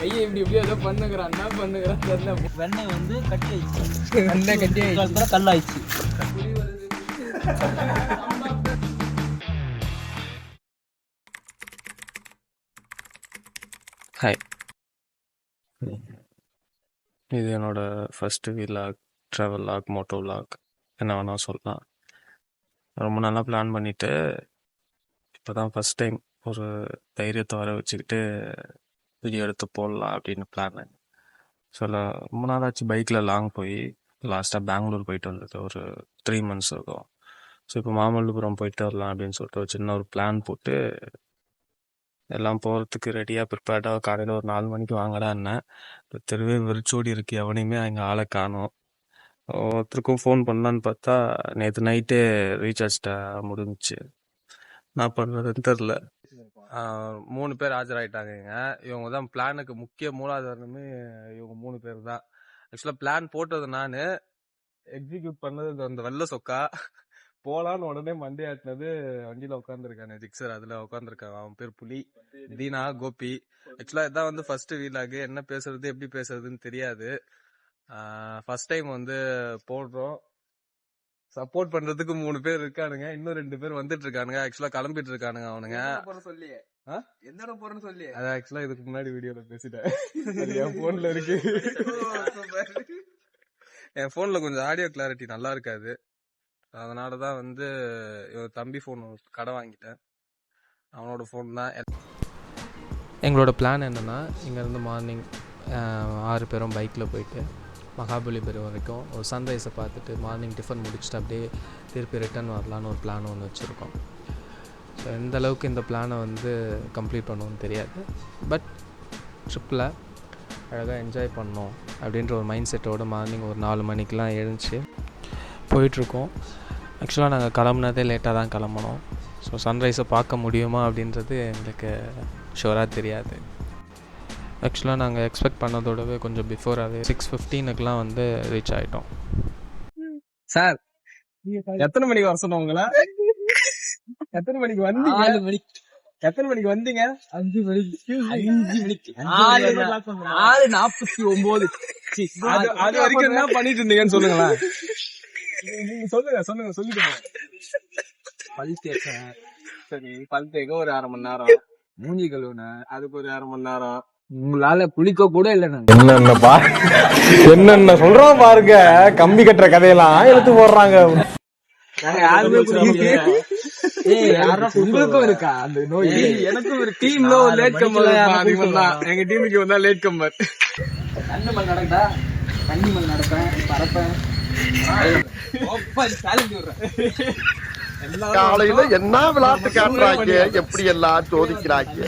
ஐயா இப்படி இப்படி ஏதோ பண்ணுங்கிறான், என்ன பண்ணுங்கிறான் தெரியல. வெண்ணெய் வந்து கட்டி ஆயிடுச்சு, வெண்ணெய் கட்டி ஆயிடுச்சு, கல்லாயிடுச்சு. ஹாய், இது என்னோட first vlog, travel log, moto vlog, என்ன வேணால் சொல்லலாம். ரொம்ப நல்லா பிளான் பண்ணிவிட்டு இப்போ தான் ஃபஸ்ட் டைம் ஒரு தைரியத்தை வர வச்சுக்கிட்டு வீடியோ எடுத்து போடலாம் அப்படின்னு பிளான். ரொம்ப நாளாச்சு பைக்கில் லாங் போய். லாஸ்ட்டாக பெங்களூர் போயிட்டு வந்தது ஒரு 3 months இருக்கும். ஸோ இப்போ மாமல்லபுரம் போயிட்டு வரலாம் அப்படின்னு சொல்லிட்டு ஒரு சின்ன ஒரு பிளான் போட்டு எல்லாம் போகிறதுக்கு ரெடியாக ப்ரிப்பேர்டாக காலையில் ஒரு 4 மணிக்கு வாங்கடா என்ன. இப்போ தெருவே வெறிச்சோடி இருக்குது, எவனையுமே அங்கே ஆளை காணோம். ஒருத்தருக்கும் ஃபோன் பண்ணலான்னு பார்த்தா நேற்று நைட்டே ரீசார்ஜ்ட முடிஞ்சிச்சு. நான் பண்ணுறதுன்னு தெரில. 3 பேர் ஆஜராயிட்டாங்க. இவங்க தான் பிளானுக்கு முக்கிய மூலாதாரமே. இவங்க 3 பேர் தான். ஆக்சுவலாக பிளான் போட்டது நான், எக்ஸிக்யூட் பண்ணது அந்த வெள்ளை சொக்கா. போலான்னு உடனே மண்டே ஆட்டினது வண்டியில் உட்காந்துருக்கானே ஜிக்ஸர், அதில் உட்காந்துருக்காங்க. அவன் பேர் புலி, தீனா, கோபி. ஆக்சுவலாக இதான் வந்து ஃபர்ஸ்ட் வீலாகு. என்ன பேசுறது எப்படி பேசுறதுன்னு தெரியாது. ஃபர்ஸ்ட் டைம் வந்து போடுறோம். சப்போர்ட் பண்றதுக்கு 3 பேர் இருக்கானுங்க, இன்னும் 2 பேர் வந்துட்டு இருக்கானுங்க. ஆக்சுவலா கிளம்பிட்டு இருக்கானுங்க அவனுங்க. எந்த போறேன்னு சொல்லி அது ஆக்சுவலா இதுக்கு முன்னாடி வீடியோல பேசிட்டேன். என் போன்ல இருக்கு. என் போன்ல கொஞ்சம் ஆடியோ கிளாரிட்டி நல்லா இருக்காது. அதனாலதான் வந்து தம்பி போன் கடை வாங்கிட்டேன். அவனோட போன் தான். எங்களோட பிளான் என்னன்னா, இங்கேருந்து மார்னிங் 6 பேரும் பைக்கில் போயிட்டு மகாபலிபுரம் வரைக்கும் ஒரு சன்ரைஸை பார்த்துட்டு மார்னிங் டிஃபன் முடிச்சுட்டு அப்படியே திருப்பி ரிட்டர்ன் வரலான்னு ஒரு பிளான் ஒன்று வச்சுருக்கோம். ஸோ எந்த அளவுக்கு இந்த பிளானை வந்து கம்ப்ளீட் பண்ணுவோன்னு தெரியாது. பட் ட்ரிப்பில் அழகாக என்ஜாய் பண்ணோம் அப்படின்ற ஒரு மைண்ட் செட்டோடு மார்னிங் ஒரு 4 மணிக்கெலாம் எழுந்துச்சு போயிட்டுருக்கோம். ஆக்சுவலாக நாங்கள் கிளம்புனதே லேட்டாக தான் கிளம்புனோம். ஸோ சன்ரைஸை பார்க்க முடியுமா அப்படின்றது எங்களுக்கு ஷுவராக தெரியாது. ஆக்சுவலாக நாங்கள் எக்ஸ்பெக்ட் பண்ணதோடவே கொஞ்சம் பிஃபோராகவே 6:15 வந்து ரீச் ஆகிட்டோம். சார் எத்தனை மணிக்கு வர சொன்னோம் உங்களை? எத்தனை மணிக்கு வந்தீங்க? 4 மணிக்கு. எத்தனை மணிக்கு வந்தீங்க? 5 மணிக்கு. 6:49. அது வரைக்கும் என்ன பண்ணிட்டு இருந்தீங்கன்னு சொல்லுங்களேன். நீங்க சொல்லுங்க சொல்லிட்டு. பல் தேய்ச்சேன். சரி, பல் தேய்க்க ஒரு 1/2 மணி நேரம், மூஞ்சி கழுவுன அதுக்கு ஒரு 1/2 மணி நேரம். உங்களால குளிக்க கூட இல்ல. என்னென்ன சொல்றோம் பாருங்க. கம்பி கட்டுற கதையெல்லாம் எடுத்து போடுறாங்க. உங்களுக்கும் இருக்கா அந்த நோய்? எனக்கும் ஒரு டீம்ல ஒரு லேட் கம்பர். எங்க டீமுக்கு வந்தா லேட் கம்பர். தண்ணி மண் நடக்கா, தண்ணி மண் நடப்பேன், பறப்பேன். காலையில என்ன விளையாட்டு காட்டுறாங்க, எப்படி எல்லாம் சோதிக்கிறாங்க.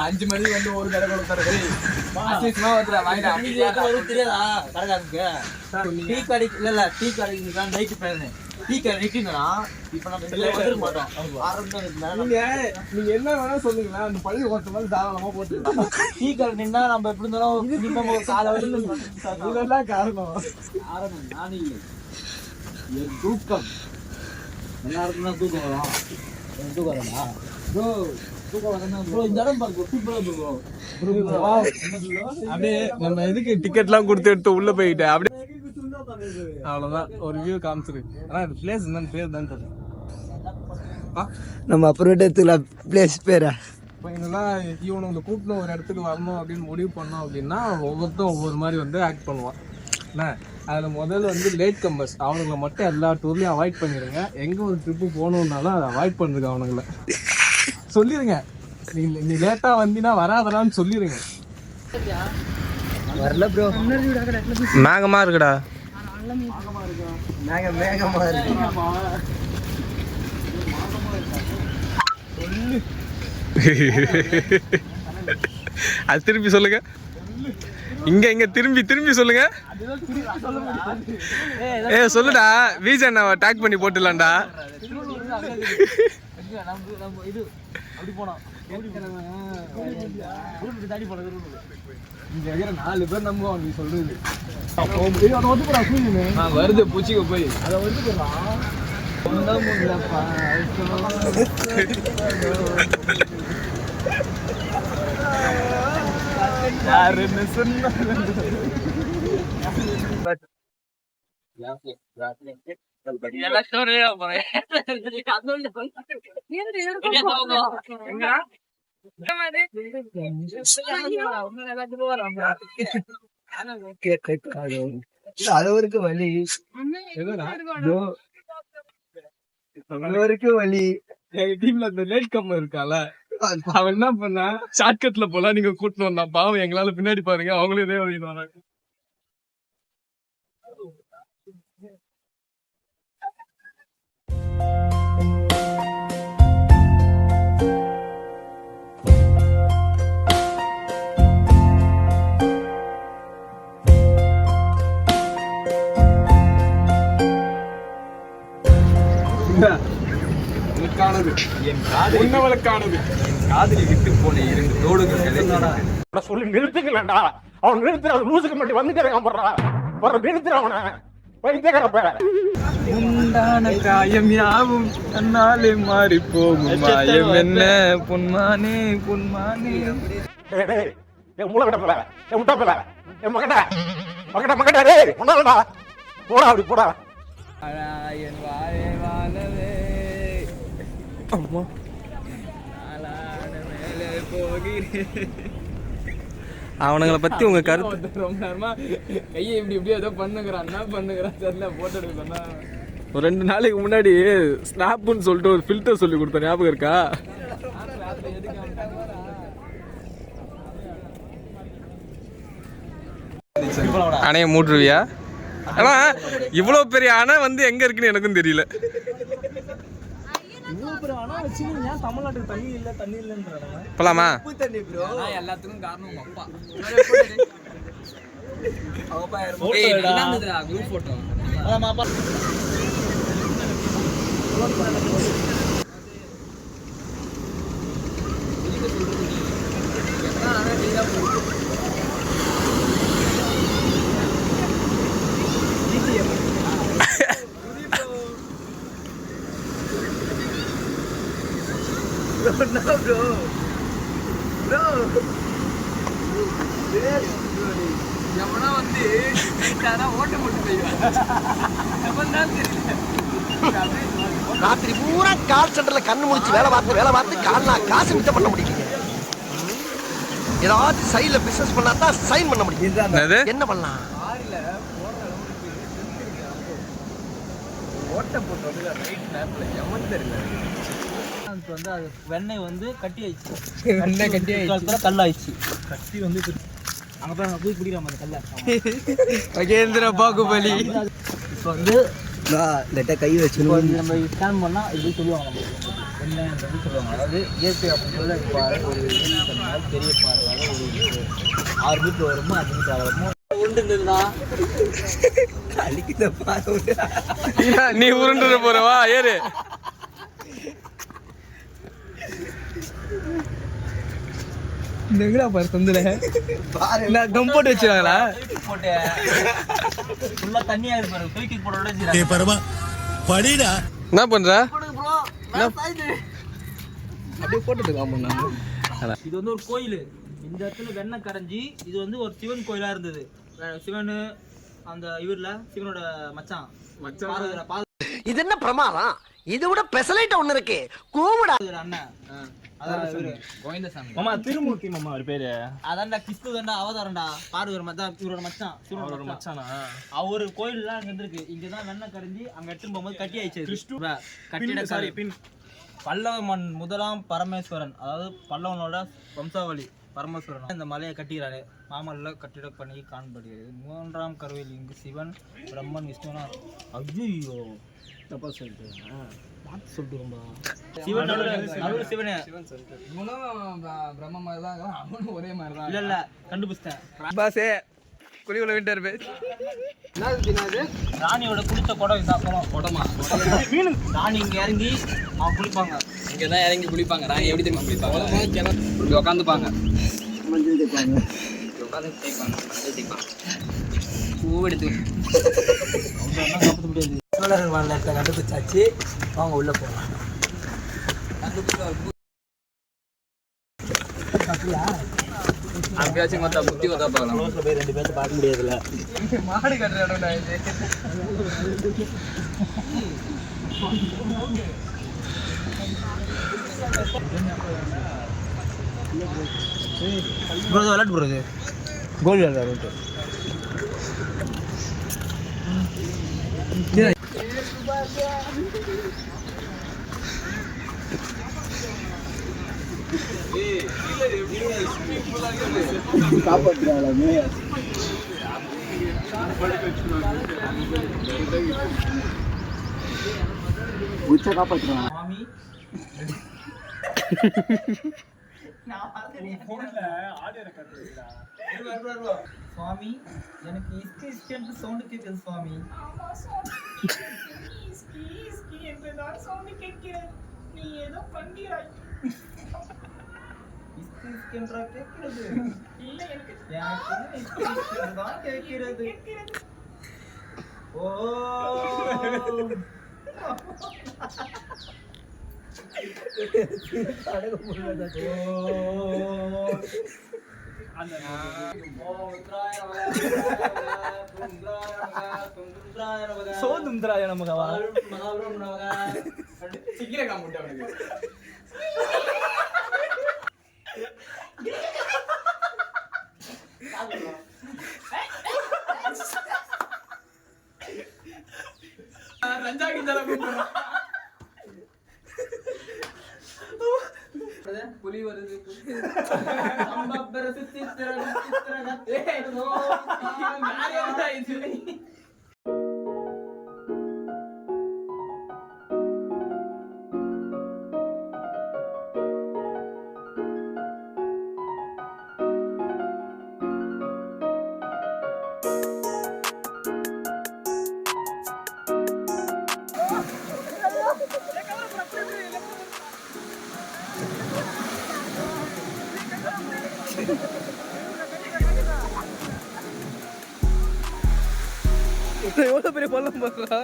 அஞ்சு மணி வந்து ஒரு கடை கொடுத்தாரு. டீ கடைக்கு இல்ல, டீ கடைக்கு தான் நைட்டு பேசுறேன். டீ கடை நிக்கினா இப்ப நம்ம மாட்டோம். நீங்க என்ன வேணா சொல்லுங்களேன், அந்த பள்ளி ஓட்டலாம் தாராளமா போட்டு. டீ கடை நின்னா நம்ம எப்படி இருந்தாலும் காலை இதெல்லாம் காரணம். நான் இல்லை, தூக்கம். எல்லாருக்கும் தான் தூக்கம் வரும். தூக்கம் வரா ப்ரோ, தூக்கம் வரா ப்ரோ. இந்த இடம் பாருங்க, சூப்பரா இருக்கும். அப்படியே நம்ம எதுக்கு டிக்கெட் எல்லாம் கொடுத்து எடுத்து உள்ள போயிட்டேன். அப்படியே அவ்வளவுதான் ஒரு வியூ காமிச்சிரு. ஆனா இந்த பிளேஸ் என்னன்னு பேர் தான் தெரியும். நம்ம அப்புறம் எடுத்துக்கலாம் பிளேஸ் பேரா. இப்போ இதெல்லாம் இவனுங்களை கூப்பிட்டு ஒரு இடத்துக்கு வரணும் அப்படின்னு முடிவு பண்ணோம் அப்படின்னா ஒவ்வொருத்தரும் ஒவ்வொரு மாதிரி வந்து ஆக்ட் பண்ணுவான். என்ன அதில் முதல்ல வந்து லேட் கம்பர்ஸ், அவனுங்களை மட்டும் எல்லா டூர்லையும் அவாய்ட் பண்ணிடுங்க. எங்கே ஒரு ட்ரிப்பு போகணுன்னாலும் அதை அவாய்ட் பண்ணுங்க. அவனுங்களை சொல்லிடுங்க, நீ லேட்டாக வந்தீங்கன்னா வராதடான்னு சொல்லிடுங்க. வரல ப்ரோ, மேகமாக இருக்குடா. மேகமா இருக்கு. அது திருப்பி சொல்லுங்க. இங்க திரும்பி சொல்லுங்க. சொல்லுடா, வீஜா நான் டேக் பண்ணி போட்டுலாம்டா. இங்க இருக்கிற 4 பேர் நம்புவான் நீ சொல்றது. வருது பூச்சிக்கு போய் அதை வந்து போடுறான். யாருன்னு சொன்ன அளவருக்கு வலி அளவருக்கு வலி. எங்க டீம்ல அந்த லேட் கம்மர் இருக்கால, அவன் என்ன பண்ணா ஷார்ட்கட்ல போலாம் நீங்க கூட்டிட்டு வந்தான். பாவம் எங்களால பின்னாடி பாருங்க அவங்களும் இதே வழியில் வராங்க. காதலி விட்டு போன 2 தோடுகள் சொல்லி நிறுத்துக்கலடா. அவன் நிறுத்துற லூசுக்கு மட்டும் வந்துட்டு நிறுத்துற அவனை வைத்தியக்காரப்ப. உண்டான காயம் யாவும் தன்னாலே மாறி போகும் மாயம் என்ன பொன்மானே பொன்மானே. என் மூளை கிடப்பல, என் முட்டப்பல, என் மகட்ட டேய் ஒன்னாலடா போடா, அப்படி போடா. என் வாழே வாழவே அம்மா மேலே போகிறேன். அவனுங்களை பத்தி உங்க கருத்து? ரொம்ப நேரமா கையை இப்படி ஏதோ பண்ணுங்கிறான். என்ன பண்ணுங்கிறான் தெரியல. போட்டோ எடுக்கணும்னா ஒரு 2 நாளைக்கு முன்னாடி ஸ்னாப்னு சொல்லிட்டு ஒரு ஃபில்டர் சொல்லி கொடுத்தேன், ஞாபகம் இருக்கா? அணைய மூட்டுருவியா? ஆனா இவ்வளவு பெரிய அணை வந்து எங்க இருக்குன்னு எனக்கும் தெரியல. தமிழ்நாட்டுக்கு தண்ணி இல்ல போலாமா? எல்லாத்துக்கும் காரணம் அப்பா. ராத்திரி பூரா கால் சென்டர்ல கண்ணு முடிச்சு வேலை பார்த்து காசு மிச்சம் பண்ண முடியும். ஏதாச்சும் சைட்ல பிசினஸ் பண்ணாதான் சைன் பண்ண முடியும். என்ன பண்ணலாம்? வந்து அது வெண்ணெய் வந்து கட்டி ஆயிடுச்சு. கல் ஆயிடுச்சு. கட்டி வந்து அங்க போய் போய் பிடிக்கிறாம அந்த கல்ல. மகேந்திர பாகுபலி. இப்போ வந்து கை வச்சு நம்ம ஸ்கேன் பண்ணா இது சொல்லுவாங்க. நம்ம வெண்ணெய் சொல்லுவாங்க. அதாவது இயற்கை அப்படின்றத இப்போ ஒரு பெரிய பார்வை ஒரு 6 மீட்டர் வருமோ 5 மீட்டர் ஆகிறமோ உருண்டுருந்தா அழிக்கிற பார்வை. நீ உருண்டு போறவா ஏறு. எங்கடா பாரு தந்துல கம் போட்டு வச்சிருக்காங்களா? போட்டு ஃபுல்லா தண்ணியா இருப்பாரு. தூக்கி போட படிடா. என்ன பண்ற? அப்படியே போட்டுட்டு. இது வந்து ஒரு கோயில். இந்த இடத்துல வெண்ணெய் கரைஞ்சி இது வந்து ஒரு சிவன் கோயிலா இருந்தது. சிவனு அந்த இவர்ல சிவனோட மச்சான் இது என்ன பிரமாதம்? இதை விட பெசலைட் ஒண்ணு இருக்கு. கூவிடா அண்ணன். மாமா திருமூர்த்தி மாமா ஒரு பேரு. அதான்டா கிறிஸ்து தான்டா அவதாரம்டா. பார்வதி மச்சான் இவரோட மச்சான் சிவனோட மச்சானா. அவர் கோயில்லாம் அங்க இருந்திருக்கு. இங்கதான் வெண்ணெய் கரைஞ்சி அங்க எடுத்துட்டு போகும்போது கட்டி ஆயிடுச்சு. கட்டிட பின் பல்லவ மண் முதலாம் பரமேஸ்வரன், அதாவது பல்லவனோட வம்சாவளி பரமேஸ்வரன் இந்த மலையை கட்டுகிறாரு. மாமல்ல கட்டிட பணி காணப்படுகிறது. 3ஆம் கருவில் இங்கு சிவன் பிரம்மன் விஷ்ணுனா. ஐயோ தப்பா சொல்லிட்டு ஒரே மாதிரி இல்ல கண்டுபிடிச்சிட்டேன். ராணியோட குளிச்ச குடம் குடமா ராணி இங்க இறங்கி அவங்க குளிப்பாங்க. இங்கே தான் இறங்கி குளிப்பாங்க. ராணி எப்படி தெரியுமா குளிப்பாங்க? இப்படி உட்காந்துப்பாங்க, மஞ்சள் தேய்ப்பாங்க, உட்காந்து தேய்ப்பாங்க, மஞ்சள் தேய்ப்பாங்க, பூ எடுத்து சோழர்கள் வாழ்ந்த கண்டுபிடிச்சாச்சு. அவங்க உள்ளே போகலாம். அப்படியாச்சும் மொத்தம் புத்தி வந்தா பார்க்கலாம். போய் 2 பேர்த்த பார்க்க முடியாதுல்ல. மாடு கட்டுற இடம்டா இது. ப்ரோ விளையாட்டு ப்ரோ இது கோல் விளையாடுறது. காப்பாற்றுறாங்க உச்ச காப்பாற்றுறாங்க. சுவாமி எனக்கு இஸ்கி சவுண்ட் கேட்குது சுவாமி. நீ ஏதோ பண்கிறாய். என்றா கேட்கிறது இல்லை, எனக்கு தான் கேட்கிறது. ஓ சோதுந்திராய நமகவா சிக்கிர காமுட்டா அவனுக்கு. புலி வருது. எவ்வளோ பெரிய பள்ளம் பார்க்கா.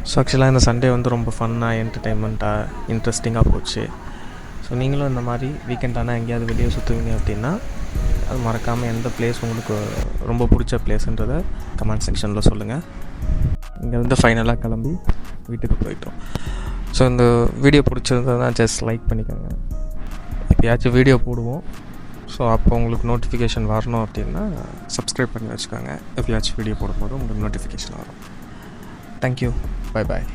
ஸோ ஆக்சுவலாக இந்த சண்டே வந்து ரொம்ப ஃபன்னாக என்டர்டெயின்மெண்ட்டாக இன்ட்ரெஸ்டிங்காக போச்சு. ஸோ நீங்களும் இந்த மாதிரி வீக்கெண்ட் ஆனால் எங்கேயாவது வெளியே சுற்றுவீங்க அப்படின்னா அது மறக்காமல் எந்த பிளேஸ் உங்களுக்கு ரொம்ப பிடிச்ச பிளேஸுன்றதை கமெண்ட் செக்ஷனில் சொல்லுங்கள். இங்கே வந்து ஃபைனலாக கிளம்பி வீட்டுக்கு போயிட்டோம். ஸோ இந்த வீடியோ பிடிச்சிருந்ததுனா ஜஸ்ட் லைக் பண்ணிக்கோங்க. எப்பயாச்சும் வீடியோ போடுவோம், ஸோ அப்போ உங்களுக்கு நோட்டிஃபிகேஷன் வரணும் அப்படின்னா சப்ஸ்கிரைப் பண்ணி வச்சுக்கோங்க. எப்பயாச்சும் வீடியோ போடும்போது உங்களுக்கு நோட்டிஃபிகேஷன் வரும். தேங்க்யூ. Bye bye.